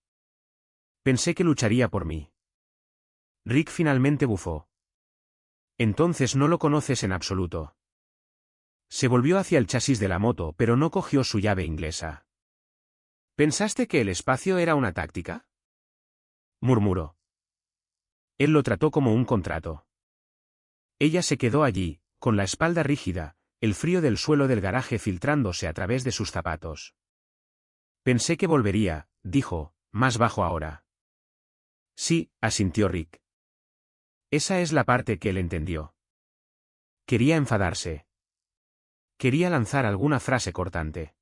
Pensé que lucharía por mí. Rick finalmente bufó. Entonces no lo conoces en absoluto. Se volvió hacia el chasis de la moto, pero no cogió su llave inglesa. ¿Pensaste que el espacio era una táctica? Murmuró. Él lo trató como un contrato. Ella se quedó allí, con la espalda rígida, el frío del suelo del garaje filtrándose a través de sus zapatos. Pensé que volvería, dijo, más bajo ahora. Sí, asintió Rick. Esa es la parte que él entendió. Quería enfadarse. Quería lanzar alguna frase cortante.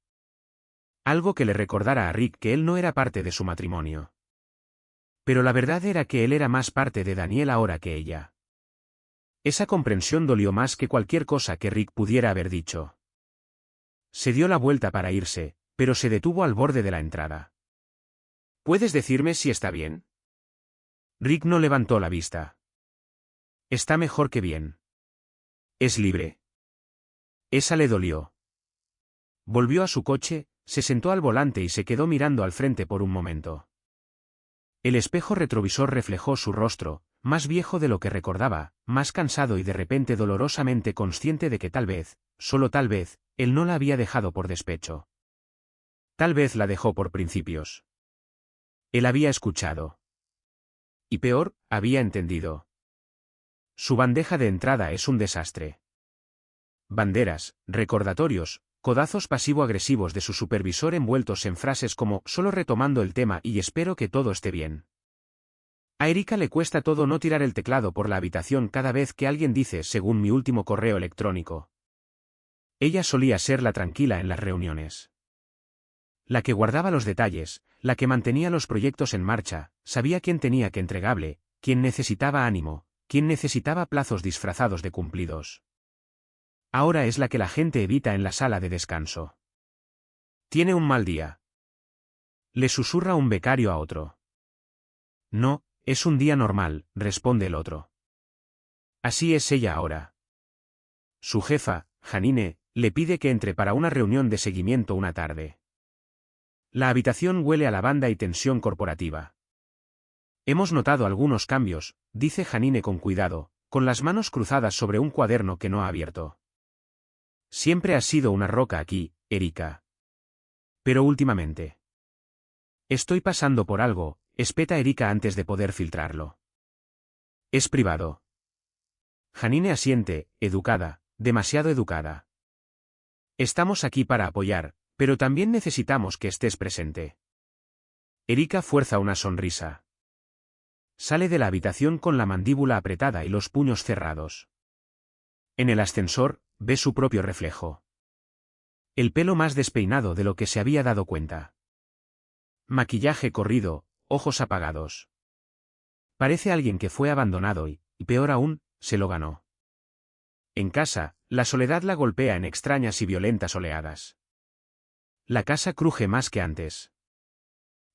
Algo que le recordara a Rick que él no era parte de su matrimonio. Pero la verdad era que él era más parte de Daniel ahora que ella. Esa comprensión dolió más que cualquier cosa que Rick pudiera haber dicho. Se dio la vuelta para irse, pero se detuvo al borde de la entrada. ¿Puedes decirme si está bien? Rick no levantó la vista. Está mejor que bien. Es libre. Esa le dolió. Volvió a su coche, se sentó al volante y se quedó mirando al frente por un momento. El espejo retrovisor reflejó su rostro, más viejo de lo que recordaba, más cansado y de repente dolorosamente consciente de que tal vez, solo tal vez, él no la había dejado por despecho. Tal vez la dejó por principios. Él había escuchado. Y peor, había entendido. Su bandeja de entrada es un desastre. Banderas, recordatorios, codazos pasivo-agresivos de su supervisor envueltos en frases como «solo retomando el tema y espero que todo esté bien». A Erika le cuesta todo no tirar el teclado por la habitación cada vez que alguien dice «según mi último correo electrónico». Ella solía ser la tranquila en las reuniones. La que guardaba los detalles, la que mantenía los proyectos en marcha, sabía quién tenía que entregarle, quién necesitaba ánimo, quién necesitaba plazos disfrazados de cumplidos. Ahora es la que la gente evita en la sala de descanso. Tiene un mal día. Le susurra un becario a otro. No, es un día normal, responde el otro. Así es ella ahora. Su jefa, Janine, le pide que entre para una reunión de seguimiento una tarde. La habitación huele a lavanda y tensión corporativa. Hemos notado algunos cambios, dice Janine con cuidado, con las manos cruzadas sobre un cuaderno que no ha abierto. Siempre has sido una roca aquí, Erika. Pero últimamente. Estoy pasando por algo, espeta Erika antes de poder filtrarlo. Es privado. Janine asiente, educada, demasiado educada. Estamos aquí para apoyar, pero también necesitamos que estés presente. Erika fuerza una sonrisa. Sale de la habitación con la mandíbula apretada y los puños cerrados. En el ascensor, ve su propio reflejo. El pelo más despeinado de lo que se había dado cuenta. Maquillaje corrido, ojos apagados. Parece alguien que fue abandonado y, peor aún, se lo ganó. En casa, la soledad la golpea en extrañas y violentas oleadas. La casa cruje más que antes.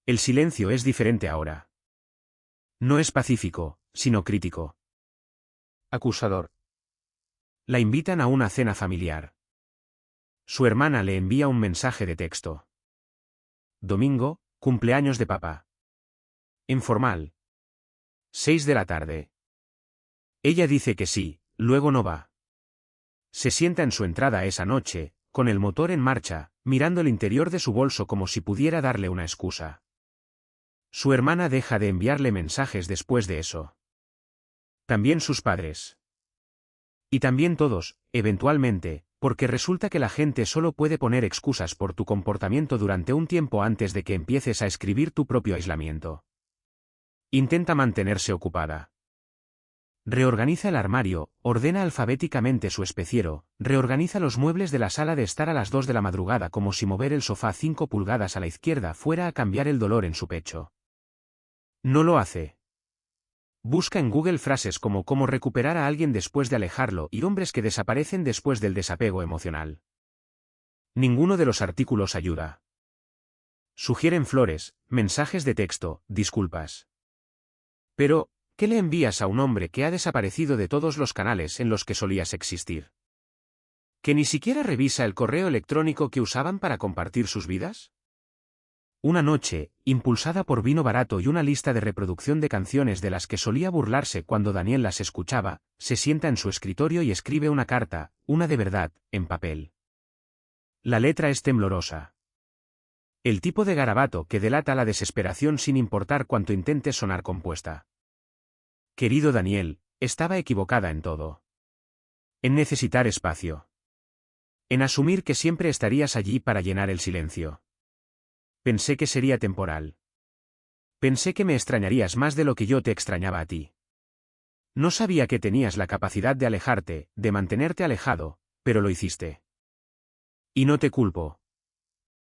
El silencio es diferente ahora. No es pacífico, sino crítico. Acusador. La invitan a una cena familiar. Su hermana le envía un mensaje de texto. Domingo, cumpleaños de papá. Informal. 6 de la tarde. Ella dice que sí, luego no va. Se sienta en su entrada esa noche, con el motor en marcha, mirando el interior de su bolso como si pudiera darle una excusa. Su hermana deja de enviarle mensajes después de eso. También sus padres. Y también todos, eventualmente, porque resulta que la gente solo puede poner excusas por tu comportamiento durante un tiempo antes de que empieces a escribir tu propio aislamiento. Intenta mantenerse ocupada. Reorganiza el armario, ordena alfabéticamente su especiero, reorganiza los muebles de la sala de estar a las 2 de la madrugada como si mover el sofá 5 pulgadas a la izquierda fuera a cambiar el dolor en su pecho. No lo hace. Busca en Google frases como cómo recuperar a alguien después de alejarlo y hombres que desaparecen después del desapego emocional. Ninguno de los artículos ayuda. Sugieren flores, mensajes de texto, disculpas. Pero, ¿qué le envías a un hombre que ha desaparecido de todos los canales en los que solías existir? ¿Que ni siquiera revisa el correo electrónico que usaban para compartir sus vidas? Una noche, impulsada por vino barato y una lista de reproducción de canciones de las que solía burlarse cuando Daniel las escuchaba, se sienta en su escritorio y escribe una carta, una de verdad, en papel. La letra es temblorosa. El tipo de garabato que delata la desesperación sin importar cuánto intente sonar compuesta. Querido Daniel, estaba equivocada en todo. En necesitar espacio. En asumir que siempre estarías allí para llenar el silencio. Pensé que sería temporal. Pensé que me extrañarías más de lo que yo te extrañaba a ti. No sabía que tenías la capacidad de alejarte, de mantenerte alejado, pero lo hiciste. Y no te culpo.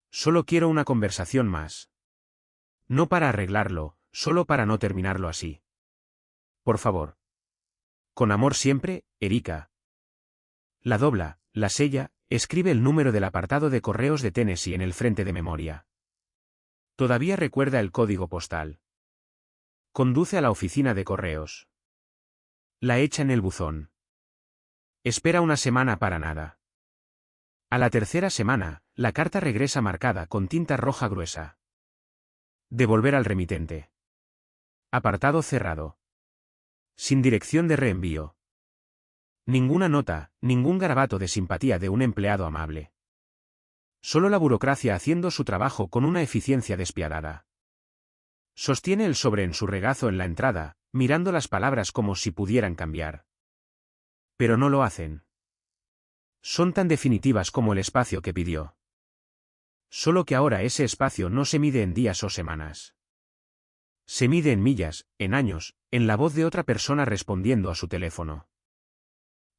Solo quiero una conversación más. No para arreglarlo, solo para no terminarlo así. Por favor. Con amor siempre, Erika. La dobla, la sella, escribe el número del apartado de correos de Tennessee en el frente de memoria. Todavía recuerda el código postal. Conduce a la oficina de correos. La echa en el buzón. Espera una semana para nada. A la tercera semana, la carta regresa marcada con tinta roja gruesa. Devolver al remitente. Apartado cerrado. Sin dirección de reenvío. Ninguna nota, ningún garabato de simpatía de un empleado amable. Solo la burocracia haciendo su trabajo con una eficiencia despiadada. Sostiene el sobre en su regazo en la entrada, mirando las palabras como si pudieran cambiar. Pero no lo hacen. Son tan definitivas como el espacio que pidió. Solo que ahora ese espacio no se mide en días o semanas. Se mide en millas, en años, en la voz de otra persona respondiendo a su teléfono.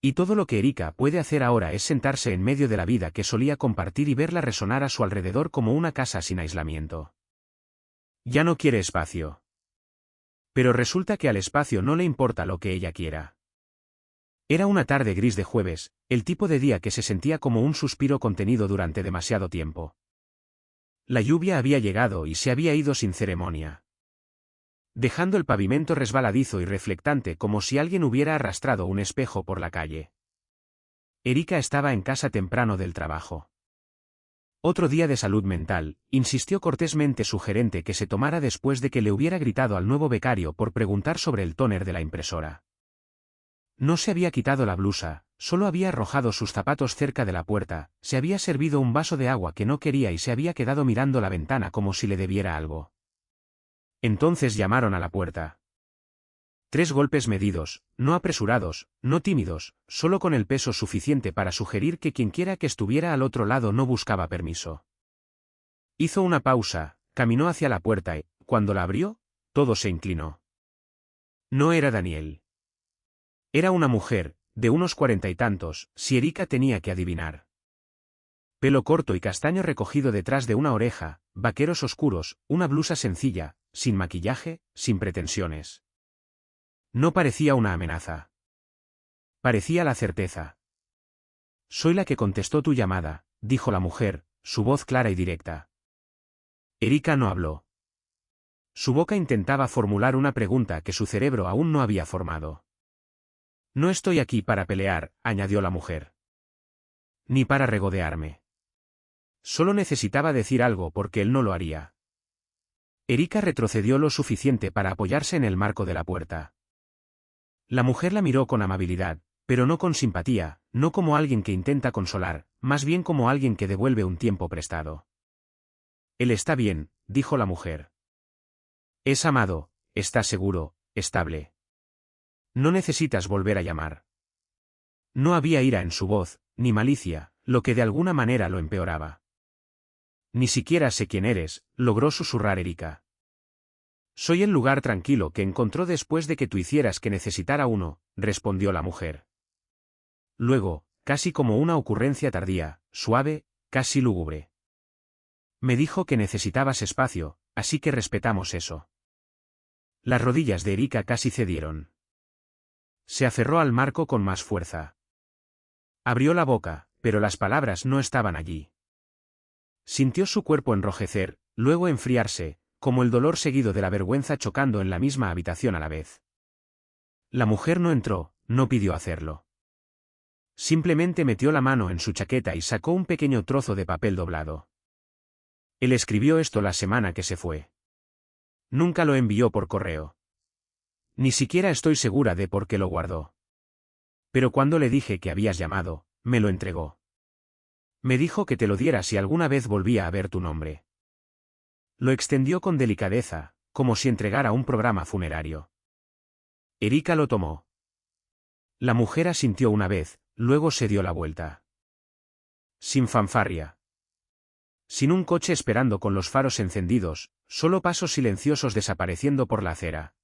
Y todo lo que Erika puede hacer ahora es sentarse en medio de la vida que solía compartir y verla resonar a su alrededor como una casa sin aislamiento. Ya no quiere espacio. Pero resulta que al espacio no le importa lo que ella quiera. Era una tarde gris de jueves, el tipo de día que se sentía como un suspiro contenido durante demasiado tiempo. La lluvia había llegado y se había ido sin ceremonia, dejando el pavimento resbaladizo y reflectante como si alguien hubiera arrastrado un espejo por la calle. Erika estaba en casa temprano del trabajo. Otro día de salud mental, insistió cortésmente su gerente que se tomara después de que le hubiera gritado al nuevo becario por preguntar sobre el tóner de la impresora. No se había quitado la blusa, solo había arrojado sus zapatos cerca de la puerta, se había servido un vaso de agua que no quería y se había quedado mirando la ventana como si le debiera algo. Entonces llamaron a la puerta. 3 golpes medidos, no apresurados, no tímidos, solo con el peso suficiente para sugerir que quienquiera que estuviera al otro lado no buscaba permiso. Hizo una pausa, caminó hacia la puerta y, cuando la abrió, todo se inclinó. No era Daniel. Era una mujer, de unos 40 y tantos, si Erika tenía que adivinar. Pelo corto y castaño recogido detrás de una oreja, vaqueros oscuros, una blusa sencilla, sin maquillaje, sin pretensiones. No parecía una amenaza. Parecía la certeza. Soy la que contestó tu llamada, dijo la mujer, su voz clara y directa. Erika no habló. Su boca intentaba formular una pregunta que su cerebro aún no había formado. No estoy aquí para pelear, añadió la mujer. Ni para regodearme. Solo necesitaba decir algo porque él no lo haría. Erika retrocedió lo suficiente para apoyarse en el marco de la puerta. La mujer la miró con amabilidad, pero no con simpatía, no como alguien que intenta consolar, más bien como alguien que devuelve un tiempo prestado. Él está bien, dijo la mujer. Es amado, está seguro, estable. No necesitas volver a llamar. No había ira en su voz, ni malicia, lo que de alguna manera lo empeoraba. Ni siquiera sé quién eres, logró susurrar Erika. Soy el lugar tranquilo que encontró después de que tú hicieras que necesitara uno, respondió la mujer. Luego, casi como una ocurrencia tardía, suave, casi lúgubre. Me dijo que necesitabas espacio, así que respetamos eso. Las rodillas de Erika casi cedieron. Se aferró al marco con más fuerza. Abrió la boca, pero las palabras no estaban allí. Sintió su cuerpo enrojecer, luego enfriarse, como el dolor seguido de la vergüenza chocando en la misma habitación a la vez. La mujer no entró, no pidió hacerlo. Simplemente metió la mano en su chaqueta y sacó un pequeño trozo de papel doblado. Él escribió esto la semana que se fue. Nunca lo envió por correo. Ni siquiera estoy segura de por qué lo guardó. Pero cuando le dije que habías llamado, me lo entregó. Me dijo que te lo diera si alguna vez volvía a ver tu nombre. Lo extendió con delicadeza, como si entregara un programa funerario. Erika lo tomó. La mujer asintió una vez, luego se dio la vuelta. Sin fanfarria. Sin un coche esperando con los faros encendidos, solo pasos silenciosos desapareciendo por la acera.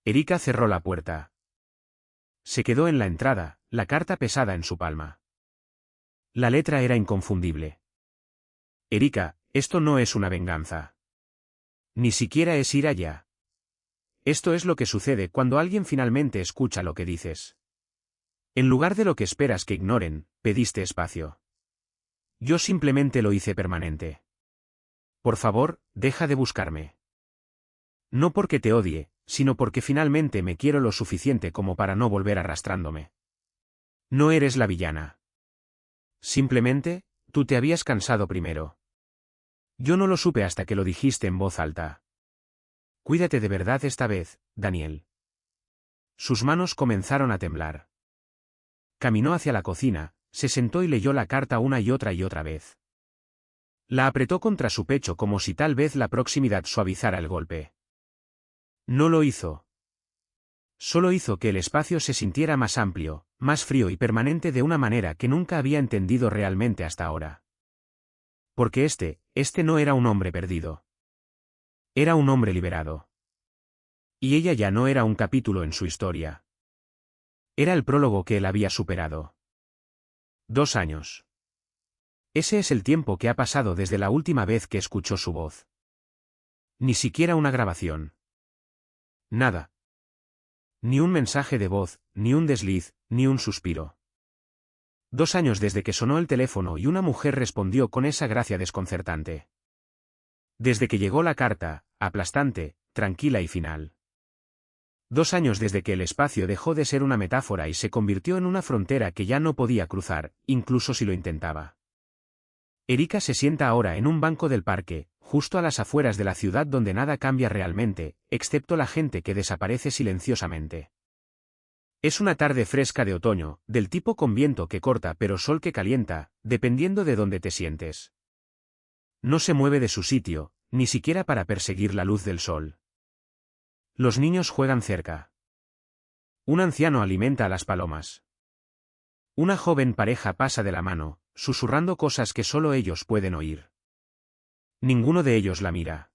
Erika cerró la puerta. Se quedó en la entrada, la carta pesada en su palma. La letra era inconfundible. Erika, esto no es una venganza. Ni siquiera es ira ya. Esto es lo que sucede cuando alguien finalmente escucha lo que dices. En lugar de lo que esperas que ignoren, pediste espacio. Yo simplemente lo hice permanente. Por favor, deja de buscarme. No porque te odie, sino porque finalmente me quiero lo suficiente como para no volver arrastrándome. No eres la villana. Simplemente, tú te habías cansado primero. Yo no lo supe hasta que lo dijiste en voz alta. Cuídate de verdad esta vez, Daniel. Sus manos comenzaron a temblar. Caminó hacia la cocina, se sentó y leyó la carta una y otra vez. La apretó contra su pecho como si tal vez la proximidad suavizara el golpe. No lo hizo. Solo hizo que el espacio se sintiera más amplio, más frío y permanente de una manera que nunca había entendido realmente hasta ahora. Porque este no era un hombre perdido. Era un hombre liberado. Y ella ya no era un capítulo en su historia. Era el prólogo que él había superado. 2 años. Ese es el tiempo que ha pasado desde la última vez que escuchó su voz. Ni siquiera una grabación. Nada. Ni un mensaje de voz, ni un desliz, ni un suspiro. 2 años desde que sonó el teléfono y una mujer respondió con esa gracia desconcertante. Desde que llegó la carta, aplastante, tranquila y final. 2 años desde que el espacio dejó de ser una metáfora y se convirtió en una frontera que ya no podía cruzar, incluso si lo intentaba. Erika se sienta ahora en un banco del parque, justo a las afueras de la ciudad donde nada cambia realmente, excepto la gente que desaparece silenciosamente. Es una tarde fresca de otoño, del tipo con viento que corta pero sol que calienta, dependiendo de dónde te sientes. No se mueve de su sitio, ni siquiera para perseguir la luz del sol. Los niños juegan cerca. Un anciano alimenta a las palomas. Una joven pareja pasa de la mano, susurrando cosas que solo ellos pueden oír. Ninguno de ellos la mira.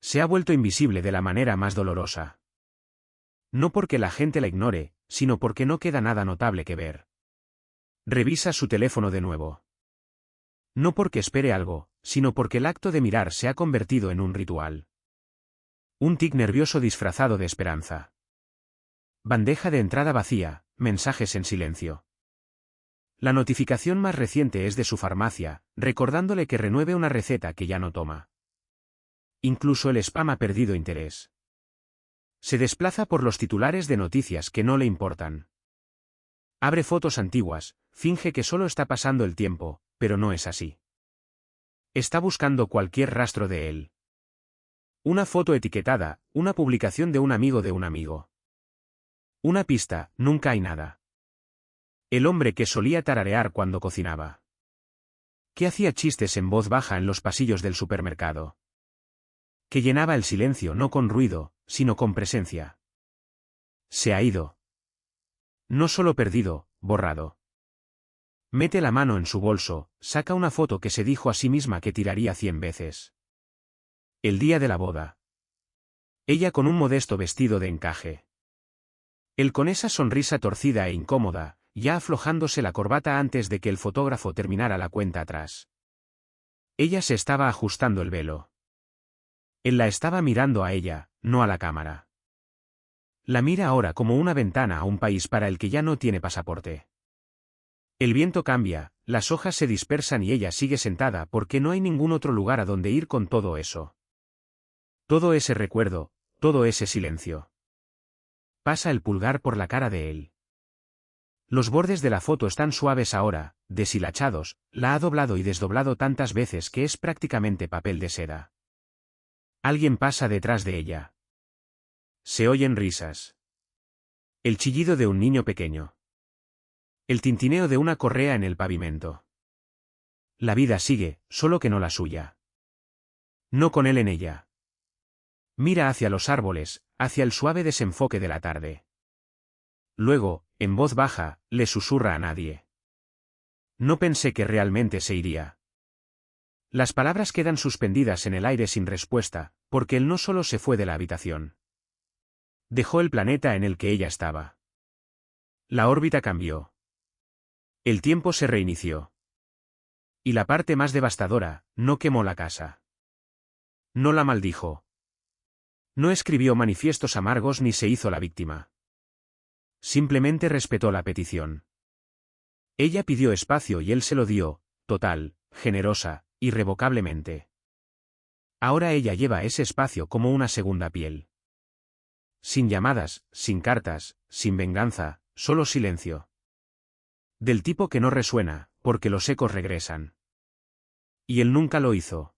Se ha vuelto invisible de la manera más dolorosa. No porque la gente la ignore, sino porque no queda nada notable que ver. Revisa su teléfono de nuevo. No porque espere algo, sino porque el acto de mirar se ha convertido en un ritual. Un tic nervioso disfrazado de esperanza. Bandeja de entrada vacía, mensajes en silencio. La notificación más reciente es de su farmacia, recordándole que renueve una receta que ya no toma. Incluso el spam ha perdido interés. Se desplaza por los titulares de noticias que no le importan. Abre fotos antiguas, finge que solo está pasando el tiempo, pero no es así. Está buscando cualquier rastro de él. Una foto etiquetada, una publicación de un amigo de un amigo. Una pista, nunca hay nada. El hombre que solía tararear cuando cocinaba. Que hacía chistes en voz baja en los pasillos del supermercado. Que llenaba el silencio no con ruido, sino con presencia. Se ha ido. No solo perdido, borrado. Mete la mano en su bolso, saca una foto que se dijo a sí misma que tiraría 100 veces. El día de la boda. Ella con un modesto vestido de encaje. Él con esa sonrisa torcida e incómoda, ya aflojándose la corbata antes de que el fotógrafo terminara la cuenta atrás. Ella se estaba ajustando el velo. Él la estaba mirando a ella, no a la cámara. La mira ahora como una ventana a un país para el que ya no tiene pasaporte. El viento cambia, las hojas se dispersan y ella sigue sentada porque no hay ningún otro lugar a donde ir con todo eso. Todo ese recuerdo, todo ese silencio. Pasa el pulgar por la cara de él. Los bordes de la foto están suaves ahora, deshilachados, la ha doblado y desdoblado tantas veces que es prácticamente papel de seda. Alguien pasa detrás de ella. Se oyen risas. El chillido de un niño pequeño. El tintineo de una correa en el pavimento. La vida sigue, solo que no la suya. No con él en ella. Mira hacia los árboles, hacia el suave desenfoque de la tarde. Luego, en voz baja, le susurra a nadie. No pensé que realmente se iría. Las palabras quedan suspendidas en el aire sin respuesta, porque él no solo se fue de la habitación. Dejó el planeta en el que ella estaba. La órbita cambió. El tiempo se reinició. Y la parte más devastadora, no quemó la casa. No la maldijo. No escribió manifiestos amargos ni se hizo la víctima. Simplemente respetó la petición. Ella pidió espacio y él se lo dio, total, generosa, irrevocablemente. Ahora ella lleva ese espacio como una segunda piel. Sin llamadas, sin cartas, sin venganza, solo silencio. Del tipo que no resuena, porque los ecos regresan. Y él nunca lo hizo.